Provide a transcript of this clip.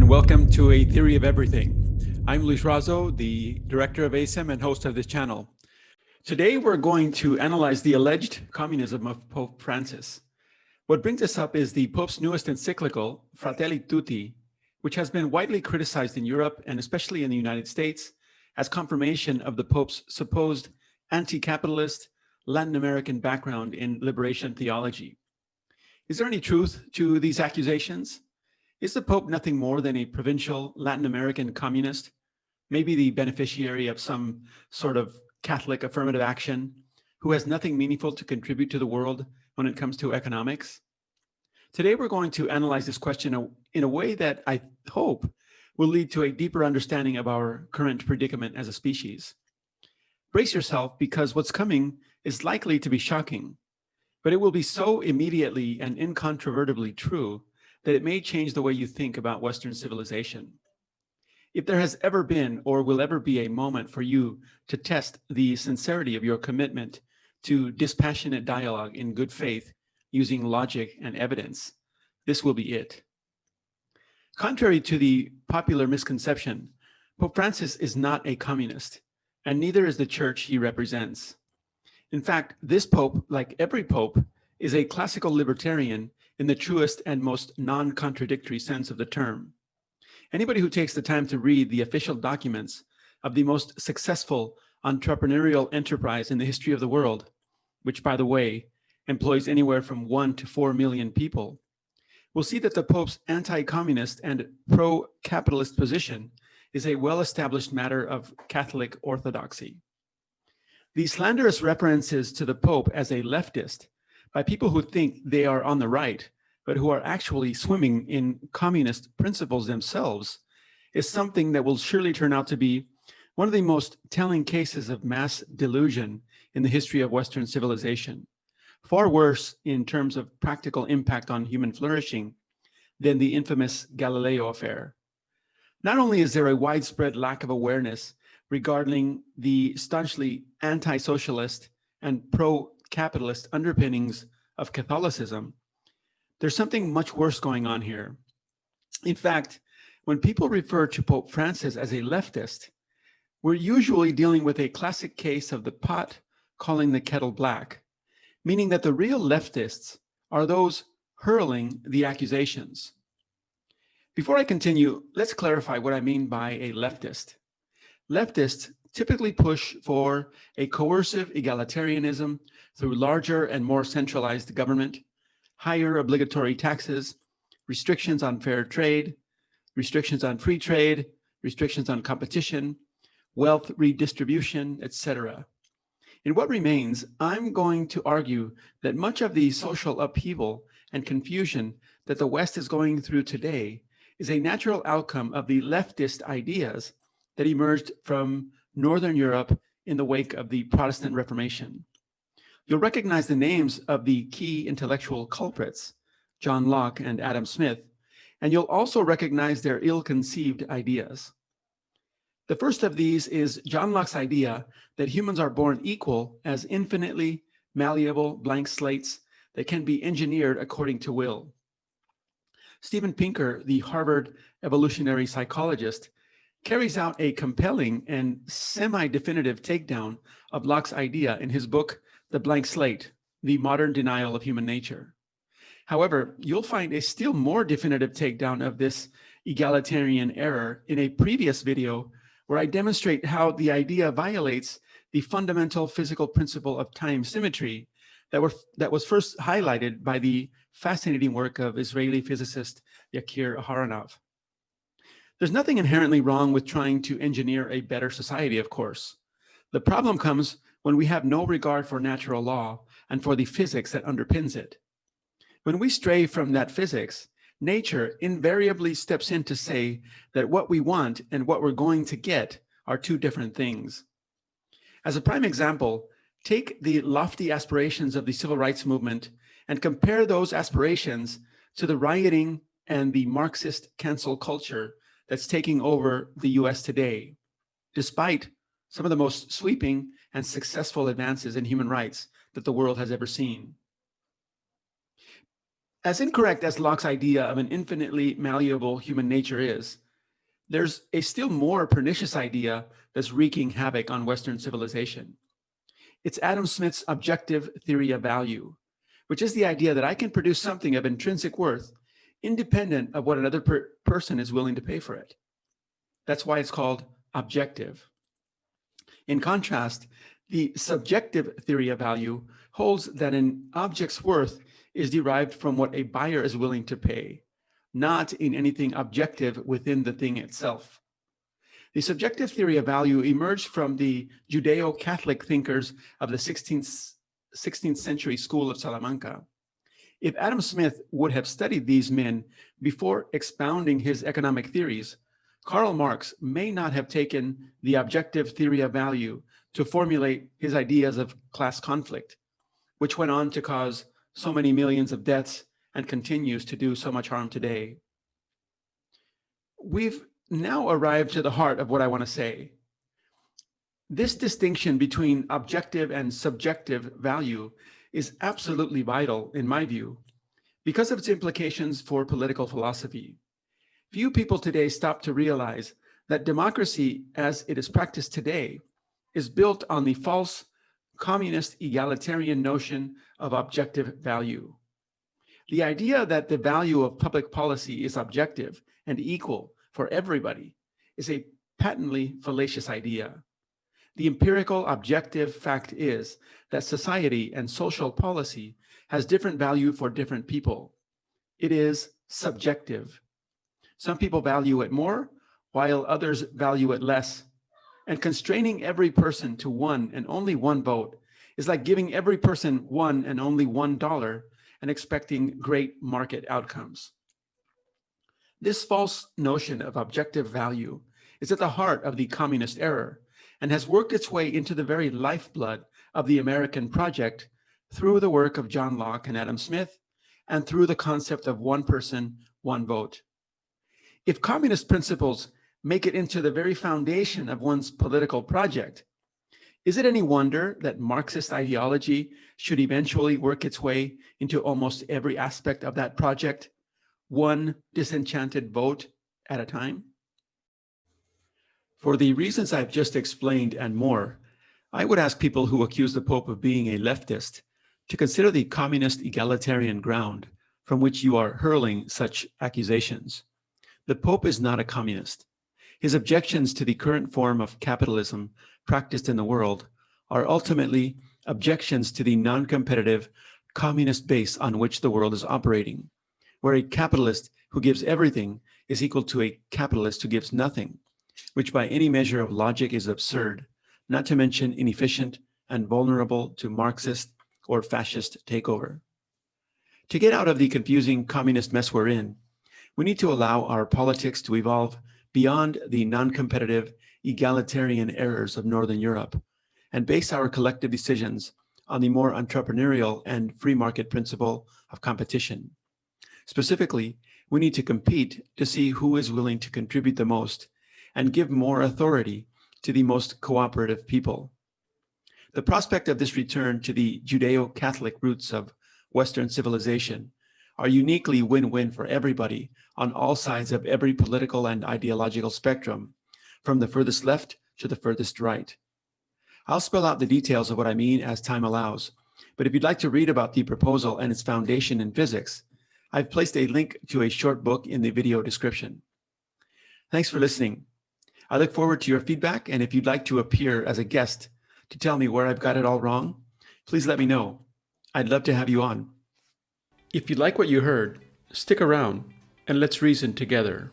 and welcome to A Theory of Everything. I'm Luis Razo, the director of ASEM and host of this channel. Today, we're going to analyze the alleged communism of Pope Francis. What brings us up is the Pope's newest encyclical, Fratelli Tutti, which has been widely criticized in Europe and especially in the United States as confirmation of the Pope's supposed anti-capitalist Latin American background in liberation theology. Is there any truth to these accusations? Is the Pope nothing more than a provincial Latin American communist, maybe the beneficiary of some sort of Catholic affirmative action, who has nothing meaningful to contribute to the world when it comes to economics? Today, we're going to analyze this question in a way that I hope will lead to a deeper understanding of our current predicament as a species. Brace yourself, because what's coming is likely to be shocking, but it will be so immediately and incontrovertibly true that it may change the way you think about Western civilization. If there has ever been or will ever be a moment for you to test the sincerity of your commitment to dispassionate dialogue in good faith using logic and evidence, this will be it. Contrary to the popular misconception, Pope Francis is not a communist, and neither is the church he represents. In fact, this Pope, like every Pope, is a classical libertarian in the truest and most non-contradictory sense of the term. Anybody who takes the time to read the official documents of the most successful entrepreneurial enterprise in the history of the world, which, by the way, employs anywhere from 1 to 4 million people, will see that the Pope's anti-communist and pro-capitalist position is a well-established matter of Catholic orthodoxy. The slanderous references to the Pope as a leftist by people who think they are on the right, but who are actually swimming in communist principles themselves, is something that will surely turn out to be one of the most telling cases of mass delusion in the history of Western civilization, far worse in terms of practical impact on human flourishing than the infamous Galileo affair. Not only is there a widespread lack of awareness regarding the staunchly anti-socialist and pro-capitalist underpinnings of Catholicism, there's something much worse going on here. In fact, when people refer to Pope Francis as a leftist, we're usually dealing with a classic case of the pot calling the kettle black, meaning that the real leftists are those hurling the accusations. Before I continue, let's clarify what I mean by a leftist. Leftists typically push for a coercive egalitarianism through larger and more centralized government, higher obligatory taxes, restrictions on fair trade, restrictions on free trade, restrictions on competition, wealth redistribution, etc. In what remains, I'm going to argue that much of the social upheaval and confusion that the West is going through today is a natural outcome of the leftist ideas that emerged from Northern Europe in the wake of the Protestant Reformation. You'll recognize the names of the key intellectual culprits, John Locke and Adam Smith, and you'll also recognize their ill-conceived ideas. The first of these is John Locke's idea that humans are born equal as infinitely malleable blank slates that can be engineered according to will. Steven Pinker, the Harvard evolutionary psychologist, carries out a compelling and semi-definitive takedown of Locke's idea in his book, The Blank Slate, The Modern Denial of Human Nature. However, you'll find a still more definitive takedown of this egalitarian error in a previous video where I demonstrate how the idea violates the fundamental physical principle of time symmetry that was first highlighted by the fascinating work of Israeli physicist Yakir Aharonov. There's nothing inherently wrong with trying to engineer a better society, of course. The problem comes when we have no regard for natural law and for the physics that underpins it. When we stray from that physics, nature invariably steps in to say that what we want and what we're going to get are two different things. As a prime example, take the lofty aspirations of the civil rights movement and compare those aspirations to the rioting and the Marxist cancel culture that's taking over the US today, despite some of the most sweeping and successful advances in human rights that the world has ever seen. As incorrect as Locke's idea of an infinitely malleable human nature is, there's a still more pernicious idea that's wreaking havoc on Western civilization. It's Adam Smith's objective theory of value, which is the idea that I can produce something of intrinsic worth independent of what another person is willing to pay for it. That's why it's called objective. In contrast, the subjective theory of value holds that an object's worth is derived from what a buyer is willing to pay, not in anything objective within the thing itself. The subjective theory of value emerged from the Judeo-Catholic thinkers of the 16th century school of Salamanca. If Adam Smith would have studied these men before expounding his economic theories, Karl Marx may not have taken the objective theory of value to formulate his ideas of class conflict, which went on to cause so many millions of deaths and continues to do so much harm today. We've now arrived to the heart of what I want to say. This distinction between objective and subjective value is absolutely vital, in my view, because of its implications for political philosophy. Few people today stop to realize that democracy, as it is practiced today, is built on the false communist egalitarian notion of objective value. The idea that the value of public policy is objective and equal for everybody is a patently fallacious idea. The empirical objective fact is that society and social policy has different value for different people. It is subjective. Some people value it more, while others value it less. And constraining every person to one and only one vote is like giving every person one and only $1 and expecting great market outcomes. This false notion of objective value is at the heart of the communist error and has worked its way into the very lifeblood of the American project through the work of John Locke and Adam Smith and through the concept of one person, one vote. If communist principles make it into the very foundation of one's political project, is it any wonder that Marxist ideology should eventually work its way into almost every aspect of that project, one disenchanted vote at a time? For the reasons I've just explained and more, I would ask people who accuse the Pope of being a leftist to consider the communist egalitarian ground from which you are hurling such accusations. The Pope is not a communist. His objections to the current form of capitalism practiced in the world are ultimately objections to the non-competitive communist base on which the world is operating, where a capitalist who gives everything is equal to a capitalist who gives nothing, which by any measure of logic is absurd, not to mention inefficient and vulnerable to Marxist or fascist takeover. To get out of the confusing communist mess we're in, we need to allow our politics to evolve beyond the non-competitive egalitarian errors of Northern Europe and base our collective decisions on the more entrepreneurial and free market principle of competition. Specifically, we need to compete to see who is willing to contribute the most and give more authority to the most cooperative people. The prospect of this return to the Judeo-Catholic roots of Western civilization are uniquely win-win for everybody on all sides of every political and ideological spectrum, from the furthest left to the furthest right. I'll spell out the details of what I mean as time allows, but if you'd like to read about the proposal and its foundation in physics, I've placed a link to a short book in the video description. Thanks for listening. I look forward to your feedback, and if you'd like to appear as a guest to tell me where I've got it all wrong, please let me know. I'd love to have you on. If you like what you heard, stick around and let's reason together.